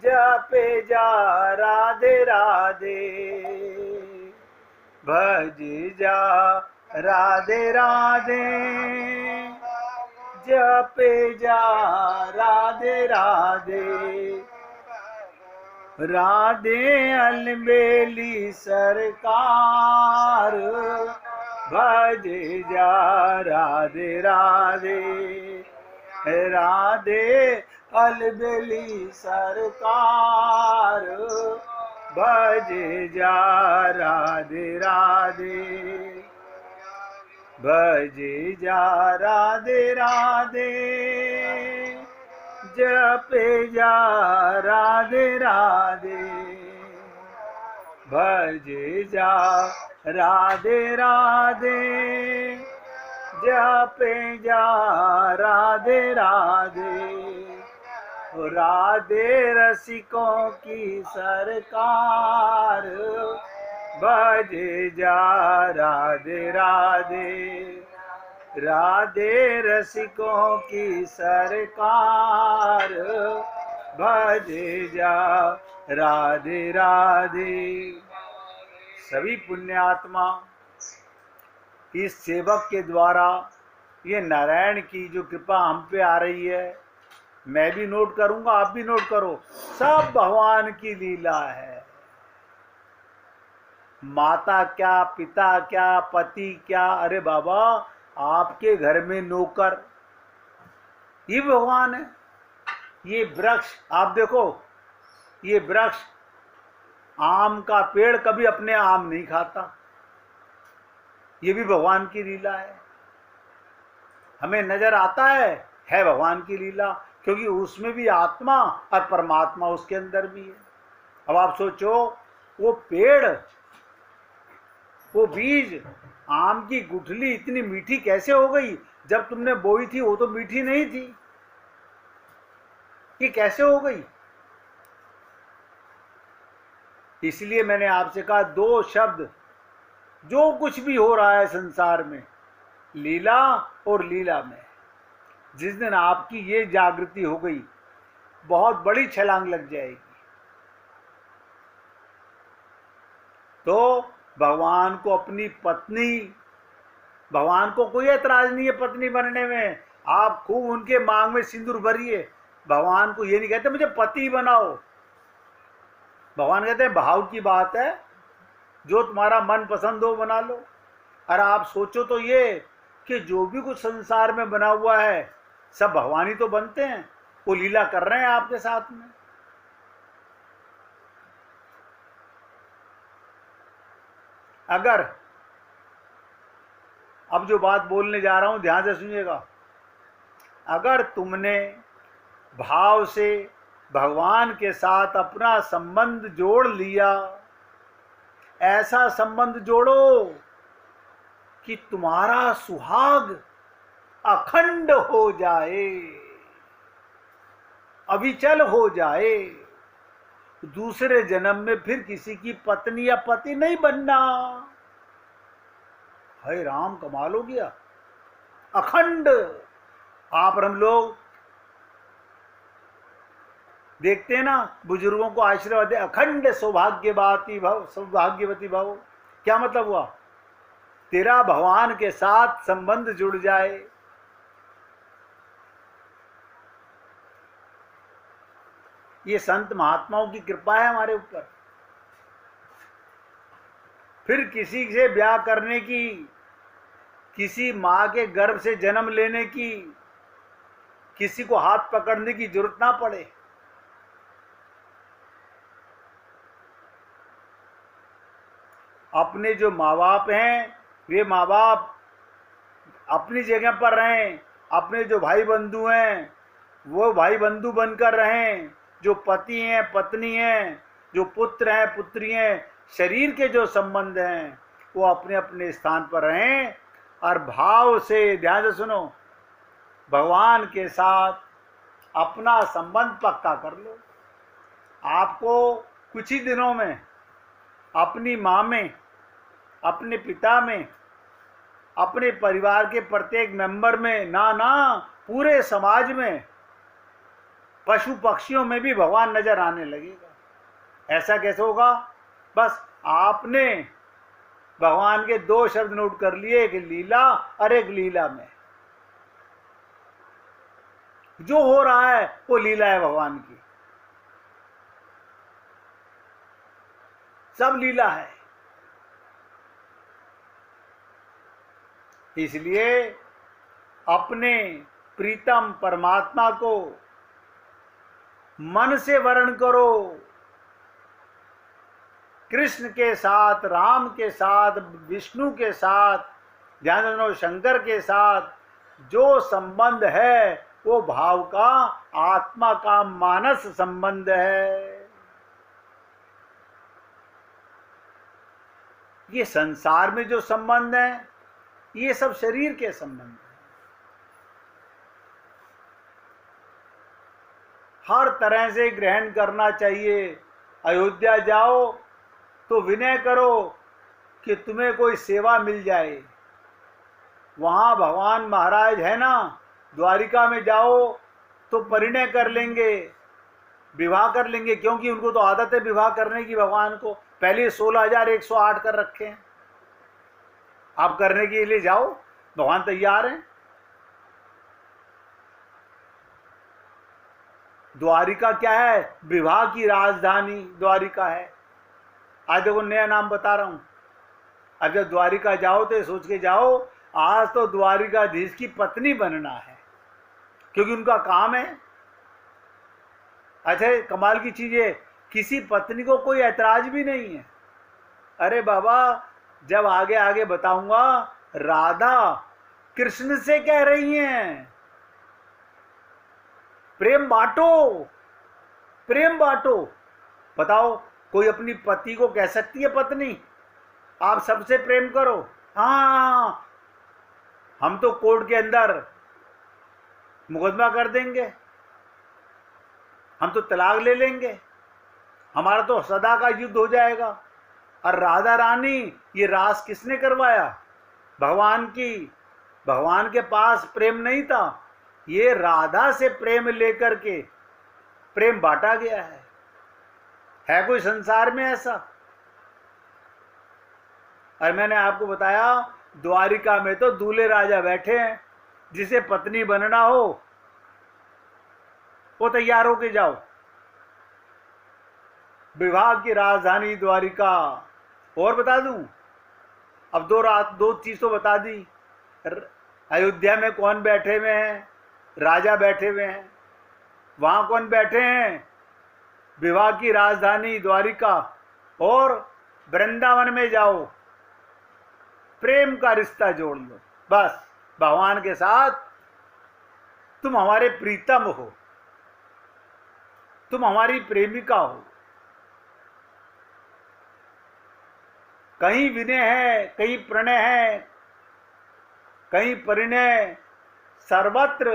जपे जा राधे राधे, भज जा राधे राधे, जपे जा राधे राधे, राधे अलबेली सरकार, भज जा राधे राधे, राधे अलबेली सरकार, भज जा राधे राधे, भज जा राधे राधे, जपे जा राधे राधे, भज जा राधे राधे, जपे जा राधे राधे, राधे रसिकों की सरकार, भज जा राधे राधे, राधे रसिकों की सरकार, भज जा राधे राधे। सभी पुण्यात्मा इस सेवक के द्वारा ये नारायण की जो कृपा हम पे आ रही है, मैं भी नोट करूंगा, आप भी नोट करो, सब भगवान की लीला है। माता क्या, पिता क्या, पति क्या, अरे बाबा आपके घर में नौकर ये भगवान है। ये वृक्ष आप देखो, ये वृक्ष आम का पेड़ कभी अपने आम नहीं खाता, ये भी भगवान की लीला है। हमें नजर आता है भगवान की लीला, क्योंकि उसमें भी आत्मा और परमात्मा उसके अंदर भी है। अब आप सोचो, वो पेड़, वो बीज, आम की गुठली इतनी मीठी कैसे हो गई? जब तुमने बोई थी वो तो मीठी नहीं थी, ये कैसे हो गई? इसलिए मैंने आपसे कहा, दो शब्द, जो कुछ भी हो रहा है संसार में, लीला और लीला में, जिस दिन आपकी ये जागृति हो गई, बहुत बड़ी छलांग लग जाएगी। तो भगवान को अपनी पत्नी, भगवान को कोई ऐतराज नहीं है पत्नी बनने में, आप खूब उनके मांग में सिंदूर भरिए। भगवान को ये नहीं कहते मुझे पति बनाओ, भगवान कहते हैं भाव की बात है, जो तुम्हारा मन पसंद हो बना लो। और आप सोचो तो ये कि जो भी कुछ संसार में बना हुआ है सब भगवान ही तो बनते हैं, वो लीला कर रहे हैं आपके साथ में। अगर अब जो बात बोलने जा रहा हूं ध्यान से सुनिएगा, अगर तुमने भाव से भगवान के साथ अपना संबंध जोड़ लिया, ऐसा संबंध जोड़ो कि तुम्हारा सुहाग अखंड हो जाए, अविचल हो जाए, दूसरे जन्म में फिर किसी की पत्नी या पति नहीं बनना। हे राम, कमाल हो गया, अखंड। आप और हम लोग देखते हैं ना, बुजुर्गों को आशीर्वाद दे, अखंड सौभाग्यवती भव, सौभाग्यवती भव। क्या मतलब हुआ? तेरा भगवान के साथ संबंध जुड़ जाए, ये संत महात्माओं की कृपा है हमारे ऊपर। फिर किसी से ब्याह करने की, किसी माँ के गर्भ से जन्म लेने की, किसी को हाथ पकड़ने की जरूरत ना पड़े। अपने जो माँ बाप हैं वे माँ बाप अपनी जगह पर रहें, अपने जो भाई बंधु हैं वो भाई बंधु बनकर रहें, जो पति हैं पत्नी हैं, जो पुत्र हैं पुत्री हैं, शरीर के जो संबंध हैं वो अपने अपने स्थान पर रहें। और भाव से, ध्यान से सुनो, भगवान के साथ अपना संबंध पक्का कर लो। आपको कुछ ही दिनों में अपनी माँ में, अपने पिता में, अपने परिवार के प्रत्येक मेंबर में, ना पूरे समाज में पशु पक्षियों में भी भगवान नजर आने लगेगा। ऐसा कैसे होगा? बस आपने भगवान के दो शब्द नोट कर लिए, एक लीला और एक लीला में। जो हो रहा है वो लीला है भगवान की, सब लीला है। इसलिए अपने प्रीतम परमात्मा को मन से वर्ण करो। कृष्ण के साथ, राम के साथ, विष्णु के साथ, ध्यान रखो शंकर के साथ जो संबंध है वो भाव का, आत्मा का मानस संबंध है। ये संसार में जो संबंध है ये सब शरीर के संबंध है। हर तरह से ग्रहण करना चाहिए। अयोध्या जाओ तो विनय करो कि तुम्हें कोई सेवा मिल जाए। वहां भगवान महाराज है ना, द्वारिका में जाओ तो परिणय कर लेंगे, विवाह कर लेंगे, क्योंकि उनको तो आदत है विवाह करने की। भगवान को पहले 16,108 कर रखे हैं। आप करने के लिए जाओ, भगवान तैयार हैं। द्वारिका क्या है? विवाह की राजधानी द्वारिका है। आज देखो नया नाम बता रहा हूं। अब जब द्वारिका जाओ तो सोच के जाओ आज तो द्वारिकाधीश की पत्नी बनना है, क्योंकि उनका काम है। अच्छा कमाल की चीज है, किसी पत्नी को कोई ऐतराज भी नहीं है। अरे बाबा जब आगे आगे बताऊंगा, राधा कृष्ण से कह रही हैं प्रेम बांटो, प्रेम बांटो। बताओ कोई अपनी पति को कह सकती है पत्नी आप सबसे प्रेम करो? हाँ, हम तो कोर्ट के अंदर मुकदमा कर देंगे, हम तो तलाक ले लेंगे, हमारा तो सदा का युद्ध हो जाएगा। और राधा रानी ये रास किसने करवाया? भगवान की। भगवान के पास प्रेम नहीं था, ये राधा से प्रेम लेकर के प्रेम बांटा गया है कोई संसार में ऐसा? और मैंने आपको बताया द्वारिका में तो दूल्हे राजा बैठे हैं, जिसे पत्नी बनना हो वो तैयार होके जाओ। विवाह की राजधानी द्वारिका। और बता दूं, अब दो चीज तो बता दी। अयोध्या में कौन बैठे हुए हैं? राजा बैठे हुए हैं। वहां कौन बैठे हैं? विवाह की राजधानी द्वारिका। और वृंदावन में जाओ, प्रेम का रिश्ता जोड़ लो। बस भगवान के साथ तुम हमारे प्रीतम हो, तुम हमारी प्रेमिका हो। कहीं विनय है, कहीं प्रणय है, कहीं परिणय। सर्वत्र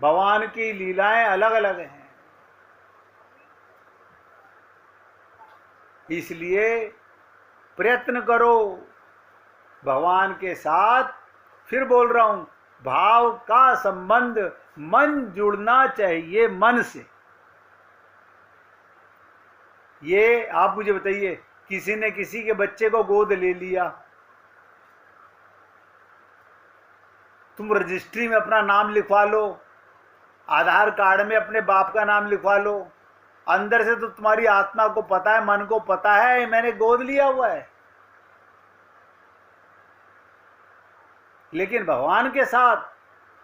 भगवान की लीलाएं अलग अलग हैं। इसलिए प्रयत्न करो भगवान के साथ। फिर बोल रहा हूं, भाव का संबंध मन जुड़ना चाहिए मन से। ये आप मुझे बताइए, किसी ने किसी के बच्चे को गोद ले लिया, तुम रजिस्ट्री में अपना नाम लिखवा लो, आधार कार्ड में अपने बाप का नाम लिखवा लो, अंदर से तो तुम्हारी आत्मा को पता है, मन को पता है मैंने गोद लिया हुआ है। लेकिन भगवान के साथ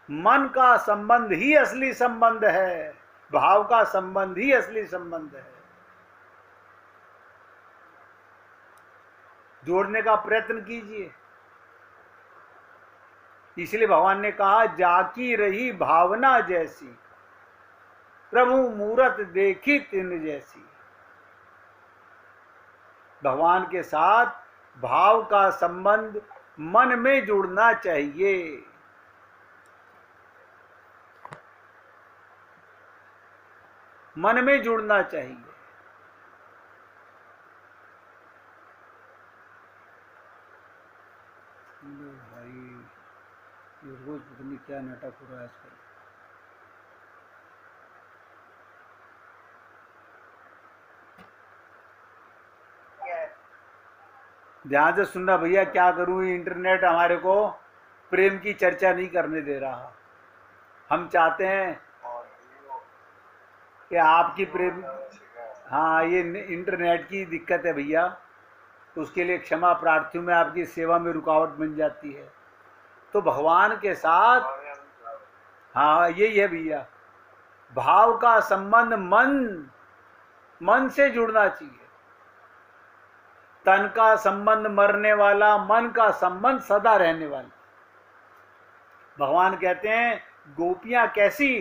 मन का संबंध ही असली संबंध है, भाव का संबंध ही असली संबंध है। जोड़ने का प्रयत्न कीजिए। इसलिए भगवान ने कहा, जाकी रही भावना जैसी, प्रभु मूरत देखी तिन जैसी। भगवान के साथ भाव का संबंध मन में जुड़ना चाहिए। मन में जुड़ना चाहिए। भाई ये रोज पता नहीं क्या नाटक हो रहा है आजकल। ध्यान से सुनना भैया, क्या करूं, इंटरनेट हमारे को प्रेम की चर्चा नहीं करने दे रहा। हम चाहते हैं कि आपकी प्रेम, हाँ ये इंटरनेट की दिक्कत है भैया, तो उसके लिए क्षमा प्रार्थी हूँ, मैं आपकी सेवा में रुकावट बन जाती है। तो भगवान के साथ, हाँ यही है भैया, भाव का संबंध मन से जुड़ना चाहिए। तन का संबंध मरने वाला, मन का संबंध सदा रहने वाला। भगवान कहते हैं गोपियां कैसी,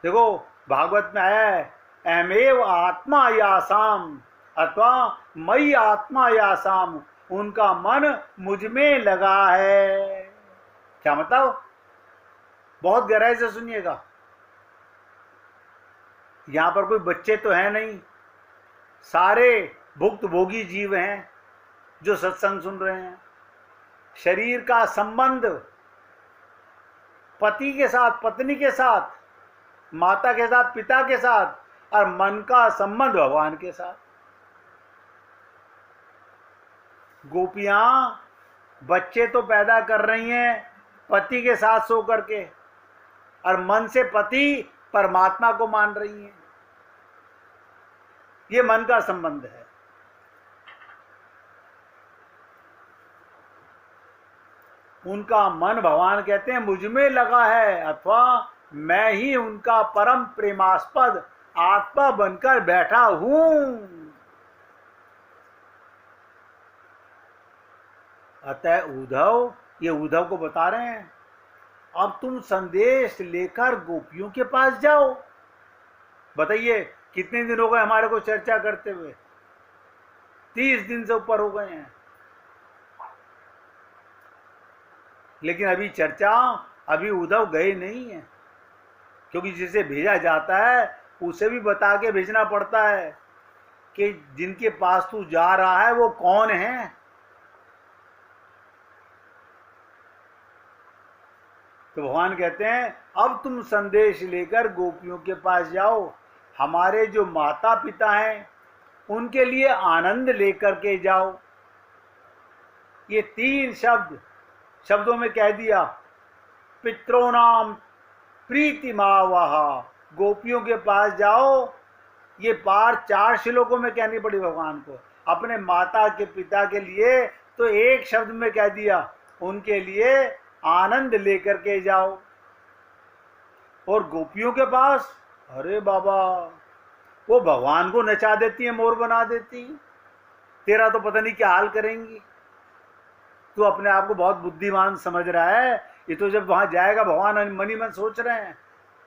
देखो भागवत में है, अहमेव आत्मा यासाम अथवा मई आत्मा यासाम, उनका मन मुझ में लगा है। क्या मतलब, बहुत गहराई से सुनिएगा। यहां पर कोई बच्चे तो हैं नहीं, सारे भुक्तभोगी जीव हैं जो सत्संग सुन रहे हैं। शरीर का संबंध पति के साथ, पत्नी के साथ, माता के साथ, पिता के साथ, और मन का संबंध भगवान के साथ। गोपियां बच्चे तो पैदा कर रही हैं पति के साथ सो करके, और मन से पति परमात्मा को मान रही हैं। ये मन का संबंध है। उनका मन, भगवान कहते हैं, मुझ में लगा है, अथवा मैं ही उनका परम प्रेमास्पद आत्मा बनकर बैठा हूं। अतः उद्धव, ये उद्धव को बता रहे हैं, अब तुम संदेश लेकर गोपियों के पास जाओ। बताइए कितने दिन हो गए हमारे को चर्चा करते हुए? 30 दिन से ऊपर हो गए हैं। लेकिन अभी उद्धव गए नहीं है, क्योंकि जिसे भेजा जाता है उसे भी बता के भेजना पड़ता है कि जिनके पास तू जा रहा है वो कौन है। तो भगवान कहते हैं अब तुम संदेश लेकर गोपियों के पास जाओ, हमारे जो माता पिता हैं उनके लिए आनंद लेकर के जाओ। ये 3 शब्दों में कह दिया, पितरोनाम प्रीतिमावह, गोपियों के पास जाओ। ये बार 4 श्लोकों में कहनी पड़ी भगवान को। अपने माता के पिता के लिए तो एक शब्द में कह दिया, उनके लिए आनंद लेकर के जाओ। और गोपियों के पास, अरे बाबा, वो भगवान को नचा देती है, मोर बना देती। तेरा तो पता नहीं क्या हाल करेंगी। तू अपने आप को बहुत बुद्धिमान समझ रहा है, ये तो जब वहां जाएगा, भगवान मन ही मन सोच रहे हैं,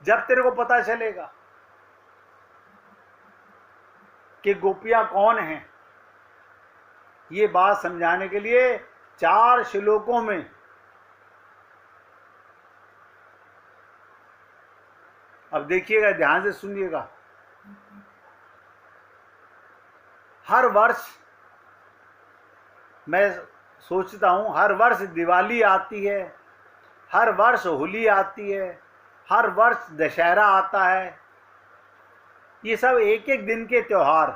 जब तेरे को पता चलेगा कि गोपियां कौन हैं। ये बात समझाने के लिए 4 श्लोकों में अब देखिएगा, ध्यान से सुनिएगा। हर वर्ष मैं सोचता हूं, हर वर्ष दिवाली आती है, हर वर्ष होली आती है, हर वर्ष दशहरा आता है। ये सब एक एक दिन के त्योहार।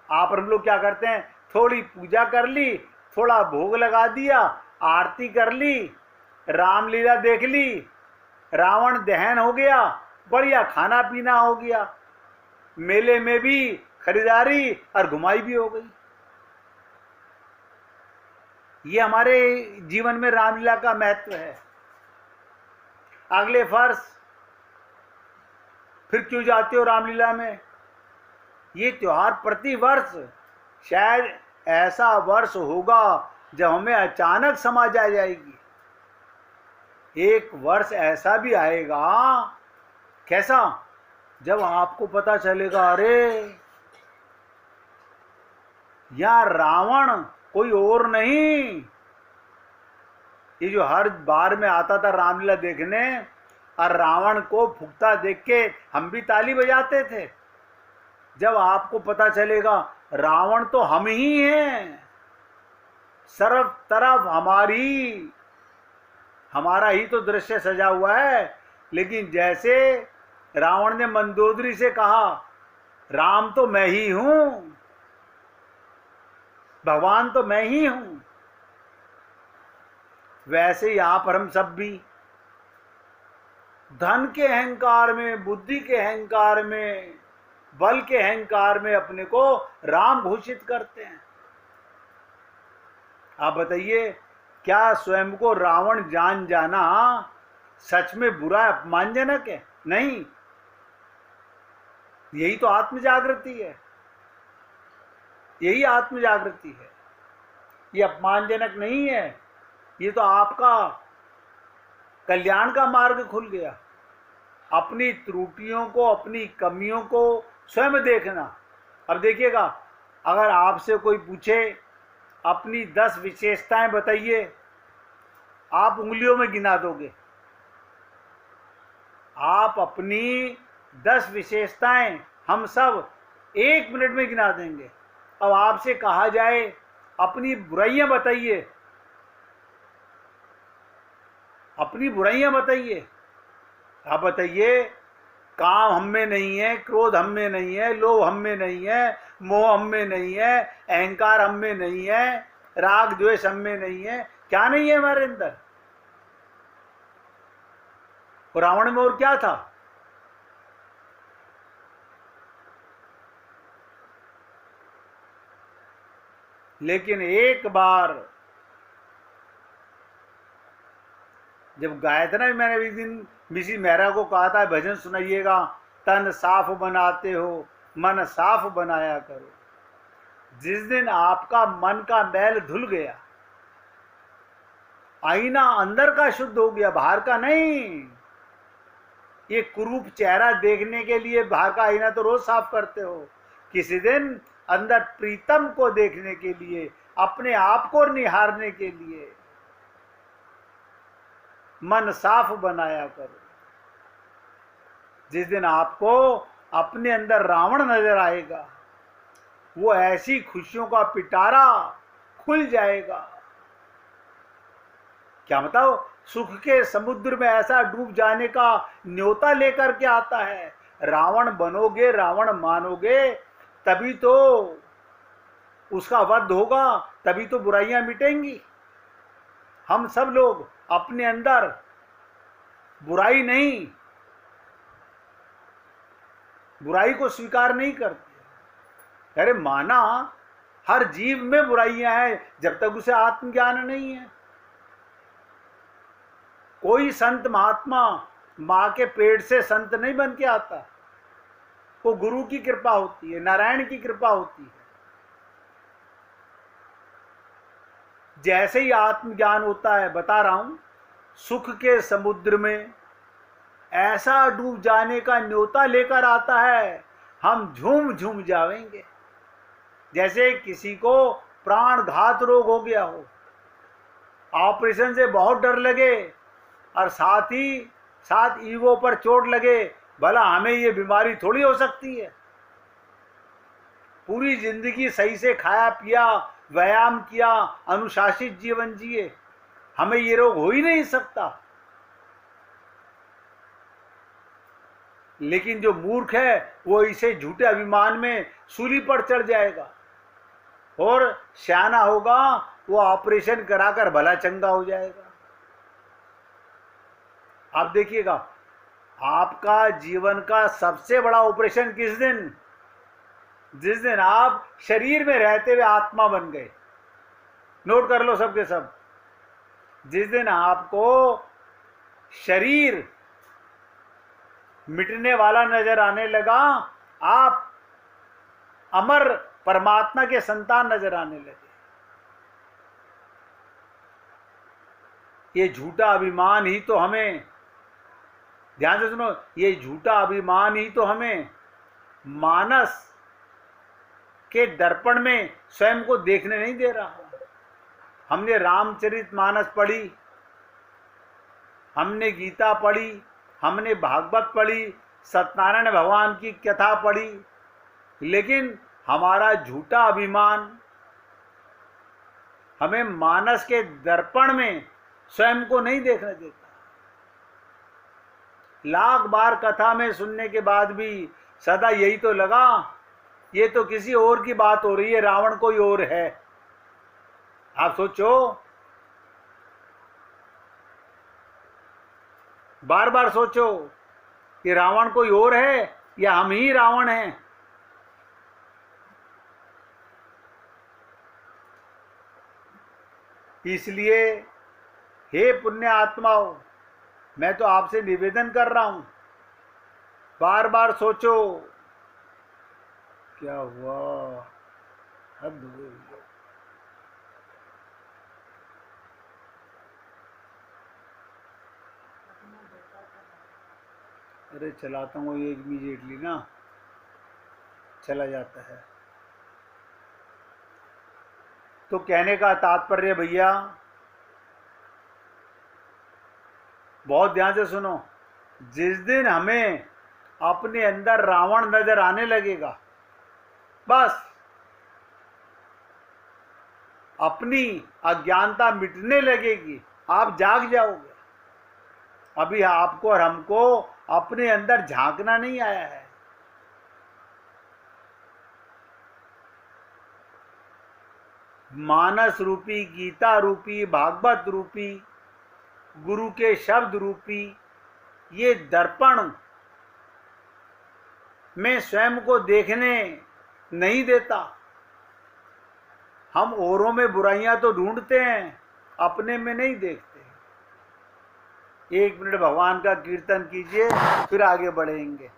आप हम लोग क्या करते हैं, थोड़ी पूजा कर ली, थोड़ा भोग लगा दिया, आरती कर ली, रामलीला देख ली, रावण दहन हो गया, बढ़िया खाना पीना हो गया, मेले में भी खरीदारी और घुमाई भी हो गई। ये हमारे जीवन में रामलीला का महत्व है। अगले वर्ष फिर क्यों जाते हो रामलीला में? ये त्योहार प्रति वर्ष, शायद ऐसा वर्ष होगा जब हमें अचानक समझ आ जाएगी। एक वर्ष ऐसा भी आएगा, कैसा, जब आपको पता चलेगा, अरे यह रावण कोई और नहीं। ये जो हर बार में आता था रामलीला देखने, और रावण को फूकता देख के हम भी ताली बजाते थे। जब आपको पता चलेगा रावण तो हम ही हैं, सर्व तरफ हमारा ही तो दृश्य सजा हुआ है। लेकिन जैसे रावण ने मंदोदरी से कहा, राम तो मैं ही हूं, भगवान तो मैं ही हूं। वैसे यहां पर हम सब भी धन के अहंकार में, बुद्धि के अहंकार में, बल के अहंकार में अपने को राम घोषित करते हैं। आप बताइए, क्या स्वयं को रावण जान जाना सच में बुरा, अपमानजनक है? नहीं, यही तो आत्म जागृति है, यही आत्म जागृति है। ये अपमानजनक नहीं है, ये तो आपका कल्याण का मार्ग खुल गया। अपनी त्रुटियों को, अपनी कमियों को स्वयं देखना। अब देखिएगा, अगर आपसे कोई पूछे अपनी 10 विशेषताएं बताइए, आप उंगलियों में गिना दोगे। आप अपनी 10 विशेषताएं हम सब 1 मिनट में गिना देंगे। अब आपसे कहा जाए अपनी बुराइयां बताइए, अपनी बुराइयां बताइए। आप बताइए, काम हम में नहीं है, क्रोध हम में नहीं है, लोभ हम में नहीं है, मोह हम में नहीं है, अहंकार हम में नहीं है, राग द्वेष हम में नहीं है। क्या नहीं है हमारे अंदर? रावण में और क्या था? लेकिन एक बार जब गाया था ना, मैंने एक दिन मिसी मेहरा को कहा था, भजन सुनाइएगा, तन साफ बनाते हो मन साफ बनाया करो। जिस दिन आपका मन का मैल धुल गया, आईना अंदर का शुद्ध हो गया, बाहर का नहीं। ये कुरूप चेहरा देखने के लिए बाहर का आईना तो रोज साफ करते हो, किसी दिन अंदर प्रीतम को देखने के लिए, अपने आप को निहारने के लिए मन साफ बनाया करो। जिस दिन आपको अपने अंदर रावण नजर आएगा, वो ऐसी खुशियों का पिटारा खुल जाएगा। क्या बताओ, सुख के समुद्र में ऐसा डूब जाने का न्योता लेकर के आता है। रावण बनोगे, रावण मानोगे, तभी तो उसका वध होगा, तभी तो बुराइयां मिटेंगी। हम सब लोग अपने अंदर बुराई नहीं, बुराई को स्वीकार नहीं करते। अरे माना, हर जीव में बुराइयां हैं जब तक उसे आत्मज्ञान नहीं है। कोई संत महात्मा मां के पेट से संत नहीं बन के आता, वो गुरु की कृपा होती है, नारायण की कृपा होती है। जैसे ही आत्मज्ञान होता है, बता रहा हूं, सुख के समुद्र में ऐसा डूब जाने का न्योता लेकर आता है, हम झूम झूम जाएंगे। जैसे किसी को प्राणघात रोग हो गया हो, ऑपरेशन से बहुत डर लगे और साथ ही साथ ईगो पर चोट लगे, भला हमें ये बीमारी थोड़ी हो सकती है। पूरी जिंदगी सही से खाया पिया, व्यायाम किया, अनुशासित जीवन जिए, हमें ये रोग हो ही नहीं सकता। लेकिन जो मूर्ख है वो इसे झूठे अभिमान में सूली पर चढ़ जाएगा, और सियाना होगा वो ऑपरेशन कराकर भला चंगा हो जाएगा। आप देखिएगा, आपका जीवन का सबसे बड़ा ऑपरेशन किस दिन? जिस दिन आप शरीर में रहते हुए आत्मा बन गए। नोट कर लो सबके सब। जिस दिन आपको शरीर मिटने वाला नजर आने लगा, आप अमर परमात्मा के संतान नजर आने लगे। ये झूठा अभिमान ही तो हमें, ध्यान से सुनो, ये झूठा अभिमान ही तो हमें मानस के दर्पण में स्वयं को देखने नहीं दे रहा। हमने रामचरितमानस पढ़ी, हमने गीता पढ़ी, हमने भागवत पढ़ी, सत्यनारायण भगवान की कथा पढ़ी, लेकिन हमारा झूठा अभिमान हमें मानस के दर्पण में स्वयं को नहीं देखने देता। लाख बार कथा में सुनने के बाद भी सदा यही तो लगा, ये तो किसी और की बात हो रही है, रावण कोई और है। आप सोचो, बार बार सोचो कि रावण कोई और है या हम ही रावण हैं। इसलिए हे पुण्य आत्माओं, मैं तो आपसे निवेदन कर रहा हूं, बार बार सोचो। क्या हुआ, हद हो गई। अरे चलाता हूँ ये इमीडिएटली ना चला जाता है। तो कहने का तात्पर्य भैया, बहुत ध्यान से सुनो, जिस दिन हमें अपने अंदर रावण नजर आने लगेगा, बस अपनी अज्ञानता मिटने लगेगी, आप जाग जाओगे। अभी आपको और हमको अपने अंदर झांकना नहीं आया है। मानस रूपी, गीता रूपी, भागवत रूपी, गुरु के शब्द रूपी ये दर्पण में स्वयं को देखने नहीं देता। हम औरों में बुराइयां तो ढूंढते हैं, अपने में नहीं देखते। 1 मिनट भगवान का कीर्तन कीजिए, फिर आगे बढ़ेंगे।